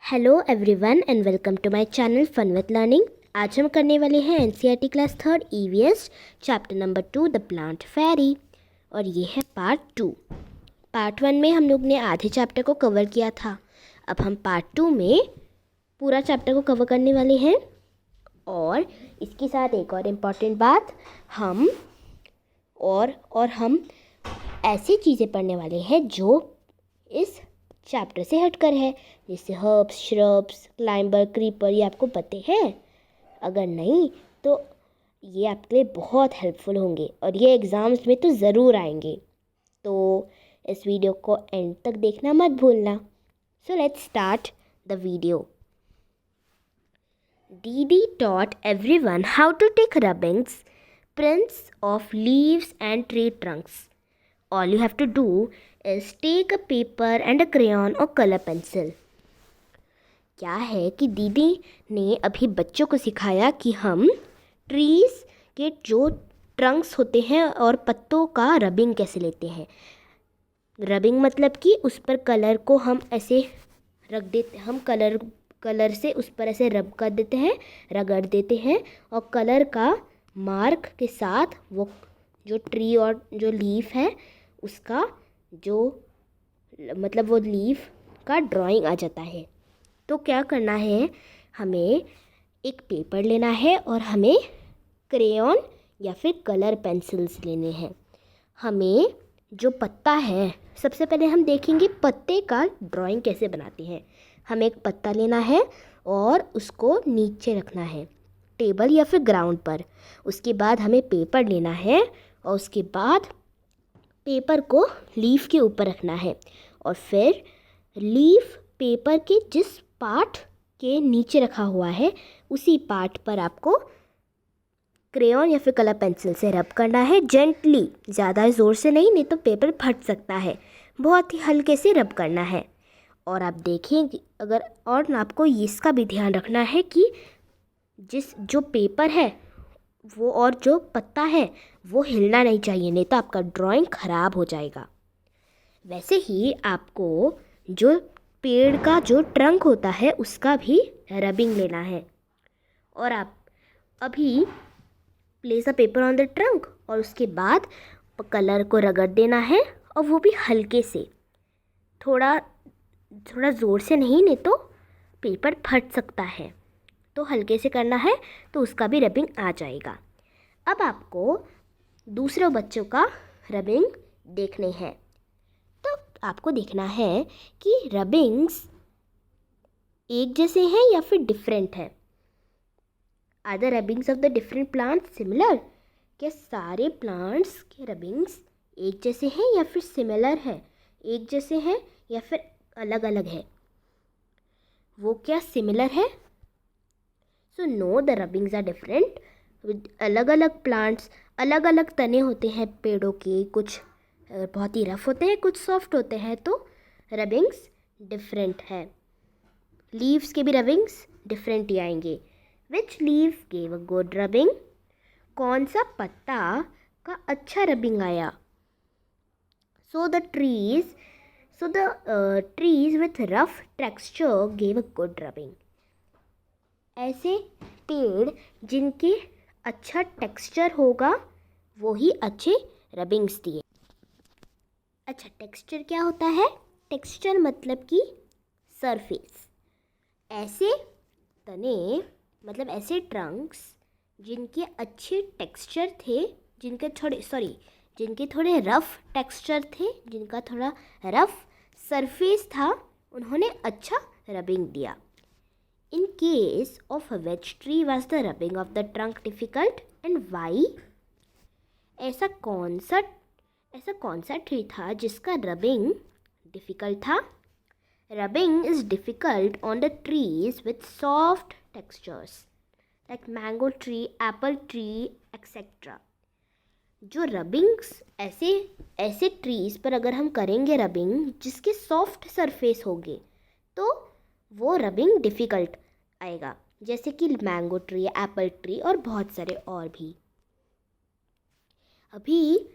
Hello everyone and welcome to my channel fun with learning. आज हम करने वाले हैं NCERT class 3 EVS chapter number 2 the plant fairy और ये है पार्ट 2। पार्ट 1 में हम लोग ने आधे चैप्टर को कवर किया था। अब हम पार्ट 2 में पूरा चैप्टर को कवर करने वाले हैं। और इसके साथ एक और इम्पॉर्टेंट बात, हम ऐसी चीज़ें पढ़ने वाले हैं जो इस चैप्टर से हटकर है, जैसे हर्ब्स, श्रब्स, क्लाइंबर, क्रीपर। ये आपको पते हैं? अगर नहीं तो ये आपके लिए बहुत हेल्पफुल होंगे और ये एग्ज़ाम्स में तो ज़रूर आएंगे। तो इस वीडियो को एंड तक देखना मत भूलना। So let's start the video. Didi taught everyone how to take rubbings, prints of leaves and tree trunks. All you have to do is take a paper and a crayon or color pencil. क्या है कि दीदी ने अभी बच्चों को सिखाया कि हम ट्रीज़ के जो ट्रंक्स होते हैं और पत्तों का रबिंग कैसे लेते हैं। रबिंग मतलब कि उस पर कलर को हम ऐसे रख देते, हम कलर से उस पर ऐसे रब कर देते हैं, रगड़ देते हैं और कलर का मार्क के साथ वो जो ट्री और जो लीफ है उसका जो मतलब वो लीफ का ड्राइंग आ जाता है। तो क्या करना है, हमें एक पेपर लेना है और हमें क्रेयॉन या फिर कलर पेंसिल्स लेने हैं। हमें जो पत्ता है, सबसे पहले हम देखेंगे पत्ते का ड्राइंग कैसे बनाते हैं। हमें एक पत्ता लेना है और उसको नीचे रखना है टेबल या फिर ग्राउंड पर। उसके बाद हमें पेपर लेना है और उसके बाद पेपर को लीफ के ऊपर रखना है और फिर लीफ पेपर के जिस पार्ट के नीचे रखा हुआ है उसी पार्ट पर आपको क्रेयॉन या फिर कलर पेंसिल से रब करना है जेंटली, ज़्यादा ज़ोर से नहीं तो पेपर फट सकता है। बहुत ही हल्के से रब करना है। और आप देखें अगर, और आपको इसका भी ध्यान रखना है कि जो पेपर है वो और जो पत्ता है वो हिलना नहीं चाहिए, नहीं तो आपका ड्राइंग ख़राब हो जाएगा। वैसे ही आपको जो पेड़ का जो ट्रंक होता है उसका भी रबिंग लेना है। और आप अभी place a paper on the trunk और उसके बाद कलर को रगड़ देना है और वो भी हल्के से, थोड़ा ज़ोर से नहीं तो पेपर फट सकता है। तो हल्के से करना है तो उसका भी रबिंग आ जाएगा। अब आपको दूसरे बच्चों का रबिंग देखने हैं। तो आपको देखना है कि रबिंग्स एक जैसे हैं या फिर डिफरेंट है। Are the rubbings of the different plants similar? क्या सारे प्लांट्स के रबिंग्स एक जैसे हैं या फिर सिमिलर है, एक जैसे हैं या फिर अलग अलग है? वो क्या सिमिलर है? So no, the rubbings are different. अलग अलग प्लांट्स, अलग अलग तने होते हैं पेड़ों के, कुछ बहुत ही रफ होते हैं, कुछ सॉफ्ट होते हैं, तो रबिंग्स डिफरेंट है। लीव्स के भी रबिंग्स डिफरेंट ही आएंगे। Which leaf gave a good rubbing? कौन सा पत्ता का अच्छा रबिंग आया? So the trees with rough texture gave a good rubbing. ऐसे पेड़ जिनके अच्छा टेक्सचर होगा वो ही अच्छे रबिंग्स दिए। अच्छा, टेक्सचर क्या होता है? टेक्सचर मतलब कि सरफेस। ऐसे तने मतलब ऐसे ट्रंक्स जिनके अच्छे टेक्सचर थे, जिनके थोड़े रफ़ टेक्सचर थे, जिनका थोड़ा रफ़ सरफेस था, उन्होंने अच्छा रबिंग दिया। In case of a veg tree, was the rubbing of the trunk difficult and why? ऐसा कौन सा ट्री था जिसका रबिंग डिफ़िकल्ट था? Rubbing is difficult on the trees with soft textures like mango tree, apple tree, etc. जो रबिंग्स ऐसे trees पर अगर हम करेंगे रबिंग जिसके सॉफ्ट सरफेस होंगे तो वो रबिंग डिफ़िकल्ट आएगा, जैसे कि मैंगो ट्री, एप्पल ट्री और बहुत सारे और भी। अभी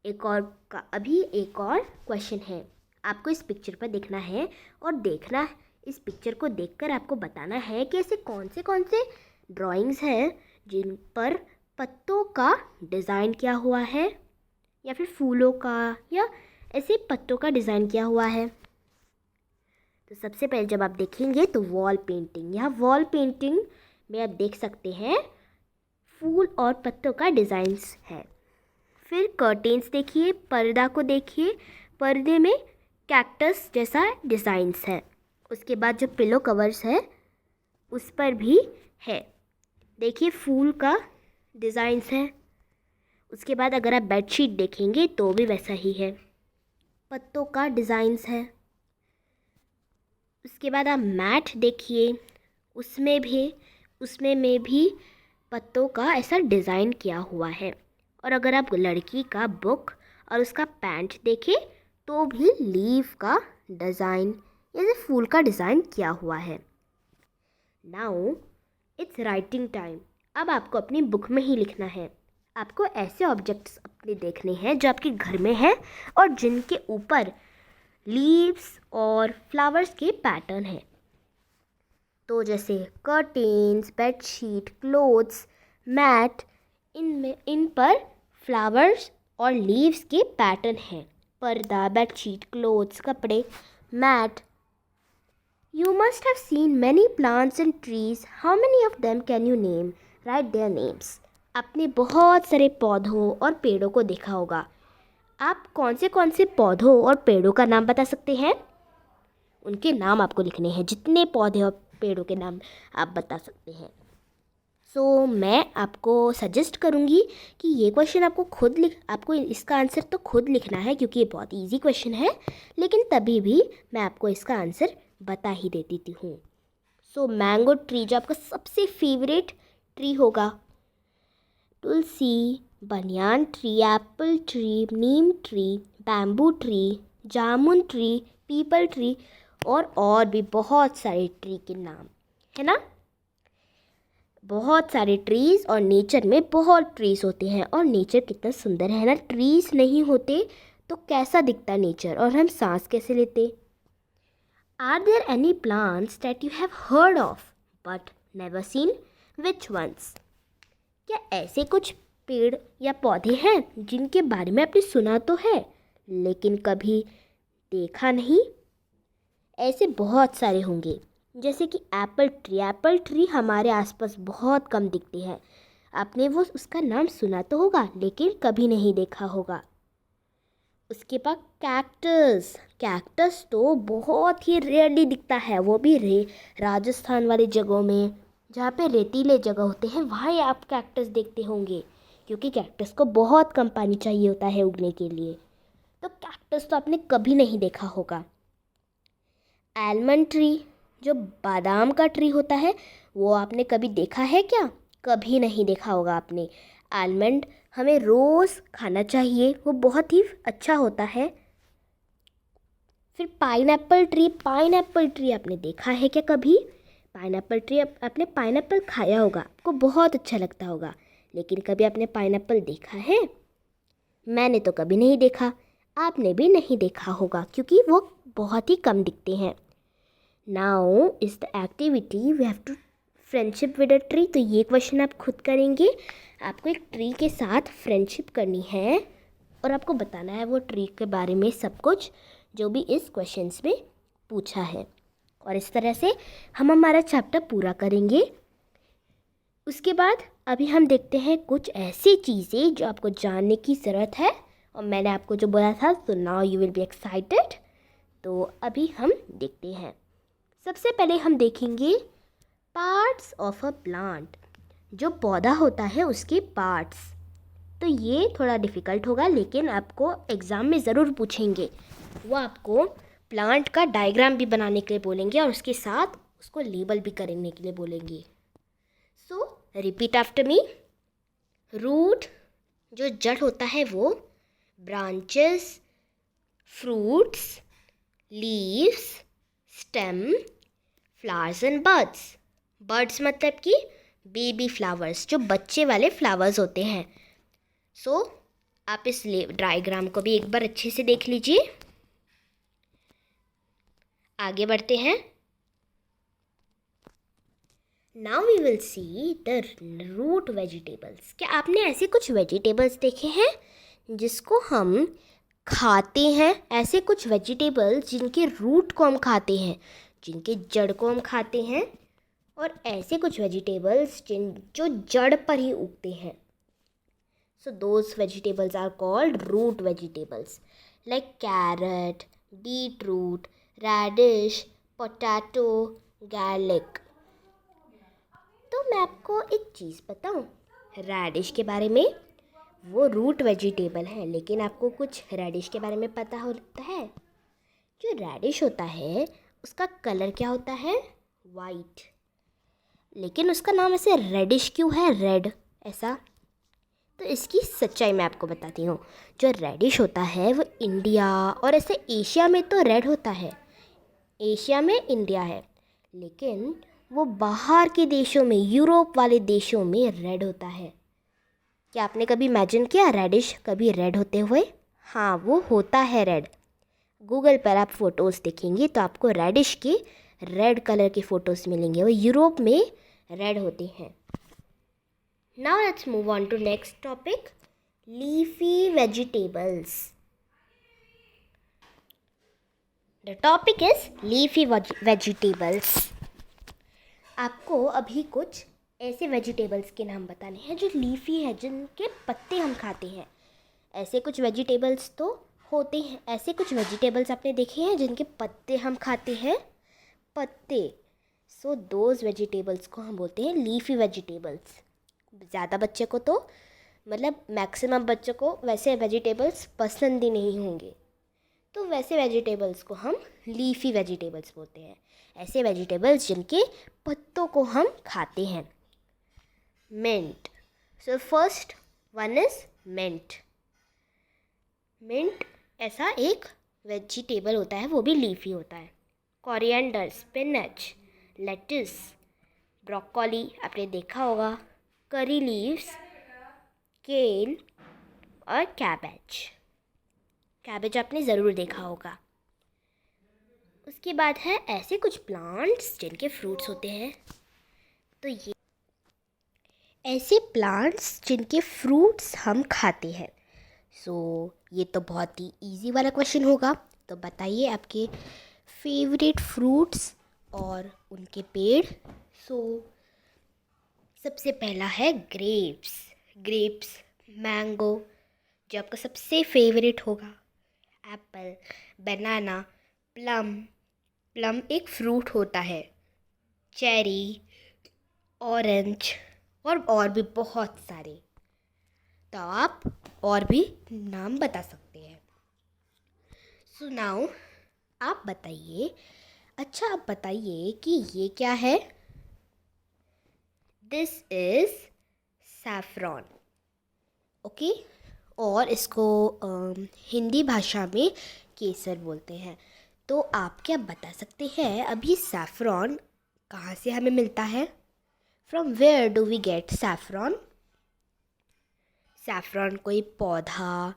एक और क्वेश्चन है। आपको इस पिक्चर पर देखना है और देखना इस पिक्चर को देखकर आपको बताना है कि ऐसे कौन से ड्राइंग्स हैं जिन पर पत्तों का डिज़ाइन किया हुआ है या फिर फूलों का या ऐसे पत्तों का डिज़ाइन किया हुआ है। तो सबसे पहले जब आप देखेंगे तो वॉल पेंटिंग, यहाँ वॉल पेंटिंग में आप देख सकते हैं फूल और पत्तों का डिज़ाइंस है। फिर कर्टेन्स देखिए, पर्दा को देखिए, पर्दे में कैक्टस जैसा डिज़ाइंस है। उसके बाद जो पिलो कवर्स है उस पर भी है, देखिए फूल का डिज़ाइंस है। उसके बाद अगर आप बेडशीट देखेंगे तो भी वैसा ही है, पत्तों का डिज़ाइंस है। उसके बाद आप मैट देखिए, उसमें में भी पत्तों का ऐसा डिज़ाइन किया हुआ है। और अगर आप लड़की का बुक और उसका पैंट देखें तो भी लीफ का डिज़ाइन जैसे फूल का डिज़ाइन किया हुआ है। Now it's writing time. अब आपको अपनी बुक में ही लिखना है। आपको ऐसे ऑब्जेक्ट्स अपने देखने हैं जो आपके घर में हैं और जिनके ऊपर लीव्स और फ्लावर्स के पैटर्न हैं। तो जैसे कर्टेन्स, बेडशीट, क्लोथ्स, मैट, इन पर फ्लावर्स और लीव्स के पैटर्न हैं। पर्दा, बेडशीट, क्लोथ्स, कपड़े, mat. You must have seen many plants and trees. How many of them can you name? Write their names. आपने बहुत सारे पौधों और पेड़ों को देखा होगा। आप कौन से पौधों और पेड़ों का नाम बता सकते हैं? उनके नाम आपको लिखने हैं, जितने पौधे और पेड़ों के नाम आप बता सकते हैं। सो मैं आपको सजेस्ट करूँगी कि ये क्वेश्चन आपको इसका आंसर तो खुद लिखना है क्योंकि ये बहुत इजी क्वेश्चन है, लेकिन तभी भी मैं आपको इसका आंसर बता ही देती हूँ। सो मैंगो ट्री जो आपका सबसे फेवरेट ट्री होगा, तुलसी, बनियान ट्री, एप्पल ट्री, नीम ट्री, बैम्बू ट्री, जामुन ट्री, पीपल ट्री और भी बहुत सारे ट्री के नाम है ना। बहुत सारे ट्रीज़ और नेचर में बहुत ट्रीज़ होते हैं और नेचर कितना सुंदर है ना। ट्रीज़ नहीं होते तो कैसा दिखता नेचर और हम सांस कैसे लेते। Are there any plants that you have heard of but never seen? Which ones? क्या ऐसे कुछ पेड़ या पौधे हैं जिनके बारे में आपने सुना तो है लेकिन कभी देखा नहीं? ऐसे बहुत सारे होंगे, जैसे कि एप्पल ट्री हमारे आसपास बहुत कम दिखते हैं। आपने उसका नाम सुना तो होगा लेकिन कभी नहीं देखा होगा। उसके बाद कैक्टस तो बहुत ही रेयरली दिखता है, वो भी राजस्थान वाली जगहों में जहाँ पे रेतीले जगह होते हैं वहाँ आप कैक्टस देखते होंगे, क्योंकि कैक्टस को बहुत कम पानी चाहिए होता है उगने के लिए। तो कैक्टस तो आपने कभी नहीं देखा होगा। आलमंड ट्री जो बादाम का ट्री होता है वो आपने कभी देखा है क्या? कभी नहीं देखा होगा आपने। आलमंड हमें रोज़ खाना चाहिए, वो बहुत ही अच्छा होता है। फिर पाइनएप्पल ट्री आपने देखा है क्या कभी? पाइनएप्पल ट्री आपने पाइनएप्पल खाया होगा, आपको बहुत अच्छा लगता होगा, लेकिन कभी आपने पाइनएप्पल देखा है? मैंने तो कभी नहीं देखा, आपने भी नहीं देखा होगा क्योंकि वो बहुत ही कम दिखते हैं। Now is the activity we have to friendship with a tree. तो ये क्वेश्चन आप खुद करेंगे। आपको एक ट्री के साथ फ्रेंडशिप करनी है और आपको बताना है वो ट्री के बारे में सब कुछ जो भी इस क्वेश्चंस में पूछा है। और इस तरह से हम हमारा चैप्टर पूरा करेंगे। उसके बाद अभी हम देखते हैं कुछ ऐसी चीज़ें जो आपको जानने की ज़रूरत है और मैंने आपको जो बोला था, तो now you will be excited. तो अभी हम देखते हैं। सबसे पहले हम देखेंगे पार्ट्स ऑफ अ प्लांट, जो पौधा होता है उसके पार्ट्स। तो ये थोड़ा डिफ़िकल्ट होगा लेकिन आपको एग्ज़ाम में ज़रूर पूछेंगे। वो आपको प्लांट का डायग्राम भी बनाने के लिए बोलेंगे और उसके साथ उसको लेबल भी करने के लिए बोलेंगे। So repeat after me. Root जो जड़ होता है वो, branches, fruits, leaves, stem, flowers and birds. Birds मतलब कि बेबी फ्लावर्स, जो बच्चे वाले फ्लावर्स होते हैं। सो आप इस डायग्राम को भी एक बार अच्छे से देख लीजिए। आगे बढ़ते हैं। Now we will see the root vegetables. क्या आपने ऐसे कुछ वेजिटेबल्स देखे हैं जिसको हम खाते हैं? ऐसे कुछ वेजिटेबल्स जिनके रूट को हम खाते हैं, जिनके जड़ को हम खाते हैं, और ऐसे कुछ वेजिटेबल्स जो जड़ पर ही उगते हैं। So those vegetables are called root vegetables, like carrot, beetroot, radish, potato, garlic. तो मैं आपको एक चीज़ बताऊं रेडिश के बारे में। वो रूट वेजिटेबल है, लेकिन आपको कुछ रेडिश के बारे में पता होता है? जो रेडिश होता है उसका कलर क्या होता है? वाइट। लेकिन उसका नाम ऐसे रेडिश क्यों है, रेड ऐसा? तो इसकी सच्चाई मैं आपको बताती हूँ। जो रेडिश होता है वो इंडिया और ऐसे एशिया में तो रेड होता है, एशिया में इंडिया है, लेकिन वो बाहर के देशों में, यूरोप वाले देशों में रेड होता है। क्या आपने कभी इमेजिन किया रेडिश कभी रेड होते हुए? हाँ, वो होता है रेड। गूगल पर आप फ़ोटोज़ देखेंगे तो आपको रेडिश के रेड कलर के फ़ोटोज़ मिलेंगे, वो यूरोप में रेड होते हैं। Now let's move on to next topic, leafy vegetables. The topic is leafy vegetables. आपको अभी कुछ ऐसे वेजिटेबल्स के नाम बताने हैं जो लीफी है, जिनके पत्ते हम खाते हैं। ऐसे कुछ वेजिटेबल्स तो होते हैं, ऐसे कुछ वेजिटेबल्स आपने देखे हैं जिनके पत्ते हम खाते हैं, पत्ते। सो दोज वेजिटेबल्स को हम बोलते हैं लीफी वेजिटेबल्स। ज़्यादा बच्चे को तो मतलब मैक्सिमम बच्चों को वैसे वेजिटेबल्स पसंद ही नहीं होंगे, तो वैसे वेजिटेबल्स को हम लीफी वेजिटेबल्स बोलते हैं। ऐसे वेजिटेबल्स जिनके पत्तों को हम खाते हैं। Mint. So first one is mint. Mint ऐसा एक वेजिटेबल होता है, वो भी लीफी होता है। कोरिएंडर, स्पिनच, लेटिस, ब्रोकोली आपने देखा होगा, करी लीव्स, केल और कैबेज। कैबेज आपने ज़रूर देखा होगा। उसके बाद है ऐसे कुछ प्लांट्स जिनके फ्रूट्स होते हैं। तो ये ऐसे प्लांट्स जिनके फ्रूट्स हम खाते हैं। सो ये तो बहुत ही इजी वाला क्वेश्चन होगा। तो बताइए आपके फेवरेट फ्रूट्स और उनके पेड़। सो सबसे पहला है ग्रेप्स। ग्रेप्स, मैंगो, जो आपका सबसे फेवरेट होगा, एप्पल, बनाना, प्लम। प्लम एक फ्रूट होता है, चेरी, ऑरेंज और भी बहुत सारे। तो आप और भी नाम बता सकते हैं। सो नाउ आप बताइए, अच्छा आप बताइए कि ये क्या है? This is saffron, okay. और इसको हिंदी भाषा में केसर बोलते हैं। तो आप क्या बता सकते हैं अब ये सैफरॉन कहाँ से हमें मिलता है? From where do we get saffron? Saffron कोई पौधा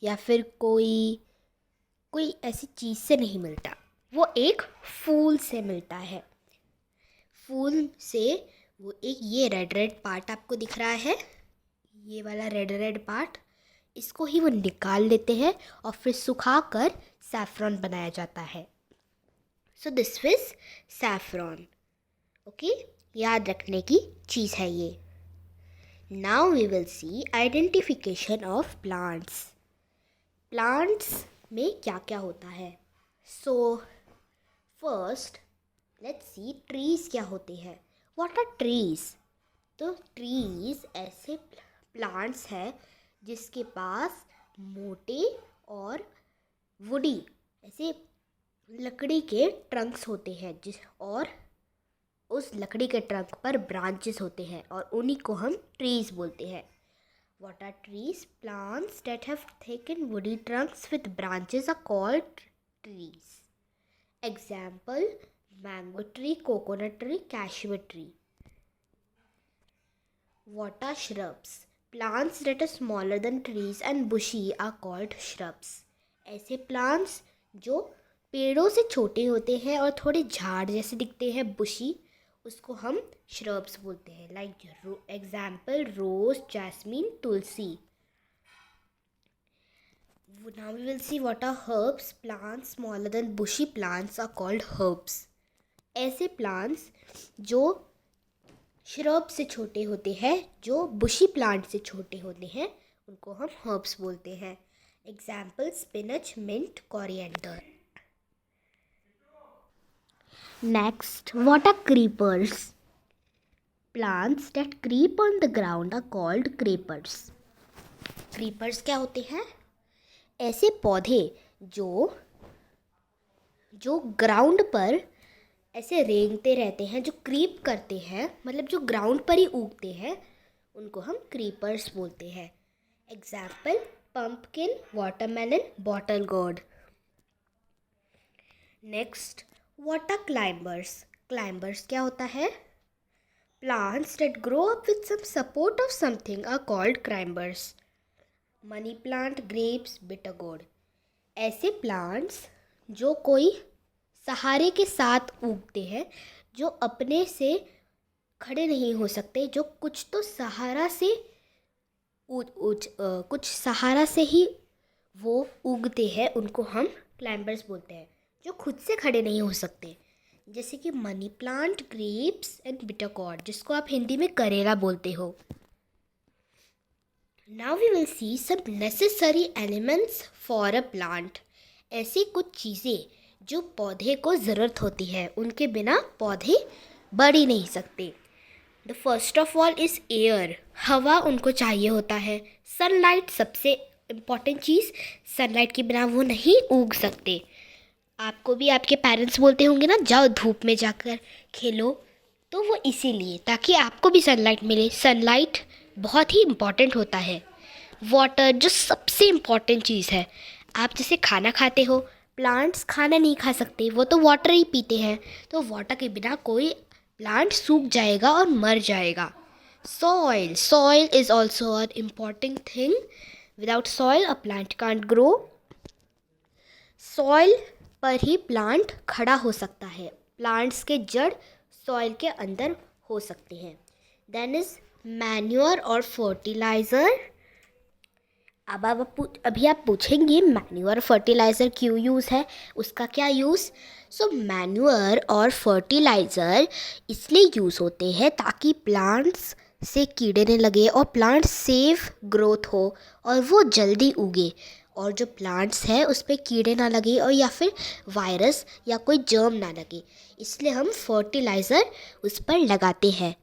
या फिर कोई ऐसी चीज़ से नहीं मिलता, वो एक फूल से मिलता है। फूल से वो एक ये रेड रेड पार्ट आपको दिख रहा है, ये वाला रेड रेड पार्ट, इसको ही वो निकाल लेते हैं और फिर सुखाकर सैफरॉन बनाया जाता है। So this is saffron, okay. याद रखने की चीज़ है ये। Now we will see identification of plants. Plants में क्या क्या होता है? So first let's see trees क्या होते हैं। What are trees? तो ट्रीज ऐसे प्लांट्स हैं जिसके पास मोटे और वुडी ऐसे लकड़ी के ट्रंक्स होते हैं, और उस लकड़ी के ट्रंक पर ब्रांचेस होते हैं, और उन्हीं को हम ट्रीज बोलते हैं। What are trees? Plants that have thick and woody trunks with branches are called trees. Example: mango tree, coconut tree, cashew tree. What are shrubs? Plants that are smaller than trees and bushy are called shrubs. ऐसे plants जो पेड़ों से छोटे होते हैं और थोड़े झाड़ जैसे दिखते हैं, बुशी, उसको हम shrubs बोलते हैं. Like example, rose, jasmine, tulsi. Now we will see what are herbs. Plants smaller than bushy plants are called herbs. ऐसे plants जो shrub से छोटे होते हैं, जो bushy plant से छोटे होते हैं, उनको हम herbs बोलते हैं. Example, spinach, mint, coriander. Next, what are creepers? Plants that creep on the ground are called creepers. Creepers क्या होते हैं? ऐसे पौधे जो ग्राउंड पर ऐसे रेंगते रहते हैं, जो क्रीप करते हैं, मतलब जो ग्राउंड पर ही उगते हैं, उनको हम क्रीपर्स बोलते हैं. Example, pumpkin, watermelon, bottle gourd. Next, what are climbers? Climbers क्या होता है? Plants that grow up with some support of something are called climbers. Money plant, grapes, bitter gourd. ऐसे प्लांट्स जो कोई सहारे के साथ उगते हैं, जो अपने से खड़े नहीं हो सकते, जो कुछ तो सहारा से कुछ सहारा से ही वो उगते हैं, उनको हम क्लाइंबर्स बोलते हैं. जो खुद से खड़े नहीं हो सकते, जैसे कि money plant, grapes and bitter gourd, जिसको आप हिंदी में करेला बोलते हो. Now we will see some necessary elements for a plant. ऐसी कुछ चीज़ें जो पौधे को ज़रूरत होती है, उनके बिना पौधे बढ़ ही नहीं सकते. The first of all is air. हवा उनको चाहिए होता है. सनलाइट सबसे इम्पॉर्टेंट चीज़. सनलाइट के बिना वो नहीं उग सकते. आपको भी आपके पेरेंट्स बोलते होंगे ना, जाओ धूप में जाकर खेलो, तो वो इसीलिए, ताकि आपको भी सनलाइट मिले. सनलाइट बहुत ही इम्पॉर्टेंट होता है. वाटर जो सबसे इम्पॉर्टेंट चीज़ है. आप जैसे खाना खाते हो, प्लांट्स खाना नहीं खा सकते, वो तो वाटर ही पीते हैं. तो वाटर के बिना कोई प्लांट सूख जाएगा और मर जाएगा. Soil is also a important thing. Without soil a plant can't grow. Soil पर ही प्लांट खड़ा हो सकता है. प्लांट्स के जड़ सॉइल के अंदर हो सकते हैं. देन इज मैन्योर और फर्टिलाइज़र. अभी आप पूछेंगे मैन्योर फर्टिलाइज़र क्यों यूज़ है, उसका क्या यूज़. सो मैन्योर और फर्टिलाइज़र इसलिए यूज़ होते हैं ताकि प्लांट्स से कीड़े न लगे और प्लांट सेफ ग्रोथ हो और वो जल्दी उगे, और जो प्लांट्स है उस पर कीड़े ना लगे और या फिर वायरस या कोई जर्म ना लगे, इसलिए हम फर्टिलाइज़र उस पर लगाते हैं.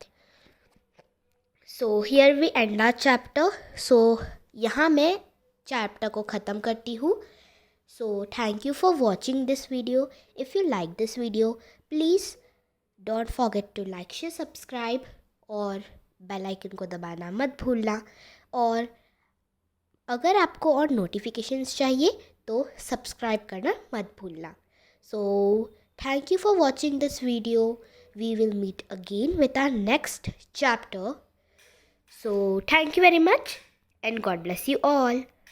So here we end our chapter. So यहाँ मैं चैप्टर को ख़त्म करती हूँ. So thank you for watching this video. If you like this video, please don't forget to like, share, subscribe और बेल आइकन को दबाना मत भूलना. और अगर आपको और नोटिफिकेशंस चाहिए तो सब्सक्राइब करना मत भूलना. So thank you for watching this video. We will meet again with our next chapter. So thank you very much and God bless you all.